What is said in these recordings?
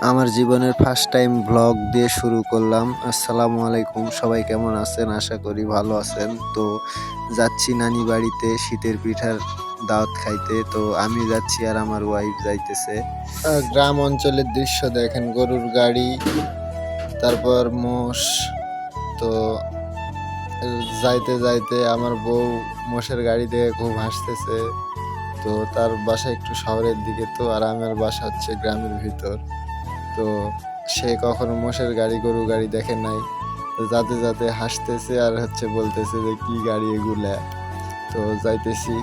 আমার জীবনের first time vlog দিয়ে শুরু করলাম। আসসালামু আলাইকুম, সবাই কেমন আছেন? আশা করি ভালো আছেন। তো যাচ্ছি নানি বাড়িতে শীতের পিঠার দাওয়াত খাইতে। তো আমি যাচ্ছি আর আমার ওয়াইফ যাইতেছে। গ্রাম অঞ্চলের দৃশ্য দেখেন, গরুর গাড়ি, তারপর মোষ। তো যাইতে যাইতে আমার বউ মোষের গাড়ি দেখে খুব হাসতেছে। তো তার বাসা একটু শহরের দিকে, তো আর আমার বাসা হচ্ছে গ্রামের ভিতর। তো সে কখনো মোষের গাড়ি গরু গাড়ি দেখে নাই। তো যাতে যাতে হাসতেছে আর হচ্ছে বলতেছে যে কি গাড়ি এগুলা। তো যাইতেছি,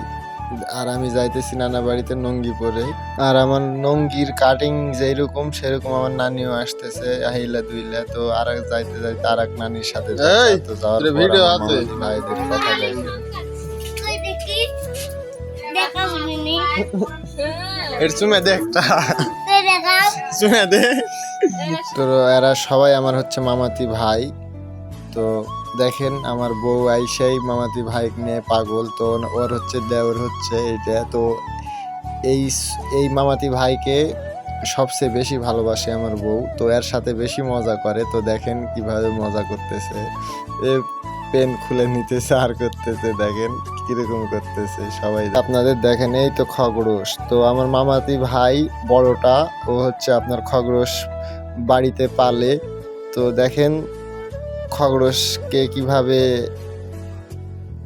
আর আমি যাইতেছি নানা বাড়িতে নঙ্গি পরে। আর আমার নঙ্গির কাটিং যেরকম সেরকম আমার নানিও আসতেছে আহিলা দুইলা। তো আর এক যাইতে যাইতে আর এক নানির সাথে তো যাওয়ার পর আমার মামাতো ভাইদের কথা দেখে। তো এরা সবাই আমার হচ্ছে মামাতি ভাই। তো দেখেন আমার বউ আইসাই মামাতি ভাই নিয়ে পাগল। তো ওর হচ্ছে দেওর হচ্ছে এইটা। তো এই এই মামাতি ভাইকে সবচেয়ে বেশি ভালোবাসে আমার বউ। তো এর সাথে বেশি মজা করে। তো দেখেন কিভাবে মজা করতেছে, এ পেন খুলে নিতেছে আর করতেছে, দেখেন কিরকম করতেছে সবাই। আপনাদের দেখেন এই তো খগরোশ। তো আমার মামাতি ভাই বড়টা, ও হচ্ছে আপনার খগরোশ বাড়িতে পালে। তো দেখেন খগরোশকে কিভাবে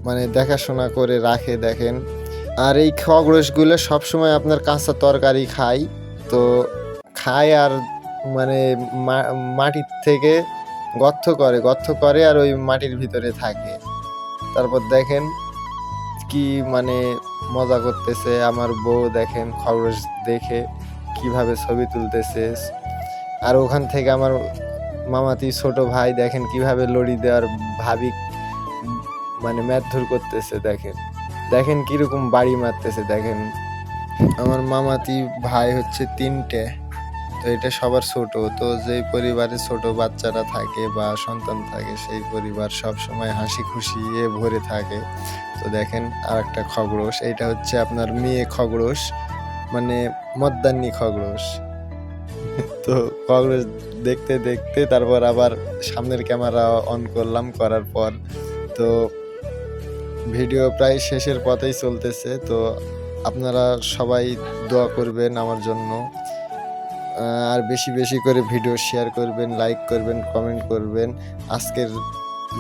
মানে দেখাশোনা করে রাখে দেখেন। আর এই খগরোশগুলো সবসময় আপনার কাঁচা তরকারি খায়। তো খায় আর মানে মাটির থেকে গর্ত করে আর ওই মাটির ভিতরে থাকে। তারপর দেখেন কি মানে মজা করতেছে আমার বউ। দেখেন খগরোশ দেখে কিভাবে ছবি তুলতেছে। আর ওখান থেকে আমার মামাতি ছোট ভাই দেখেন কিভাবে লড়ি দেওয়ার ভাবি মানে মারধর করতেছে। দেখেন দেখেন কিরকম বাড়ি মারতেছে। দেখেন আমার মামাতি ভাই হচ্ছে 3টে। তো এটা সবার ছোট। তো যেই পরিবারে ছোট বাচ্চারা থাকে বা সন্তান থাকে সেই পরিবার সব সময় হাসি খুশি ভরে থাকে। তো দেখেন আর একটা খগরোশ, এইটা হচ্ছে আপনার মেয়ে খগরোশ, মানে মদ্দান্নি খগরোশ। তো খগরোশ দেখতে দেখতে তারপর আবার সামনের ক্যামেরা অন করলাম, করার পর তো ভিডিও প্রায় শেষের পথেই চলতেছে। তো আপনারা সবাই দোয়া করবেন আমার জন্য, আর বেশি বেশি করে ভিডিও শেয়ার করবেন, লাইক করবেন, কমেন্ট করবেন। আজকের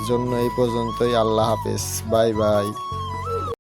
জন্য এই পর্যন্তই। আল্লাহ হাফেজ, বাই বাই।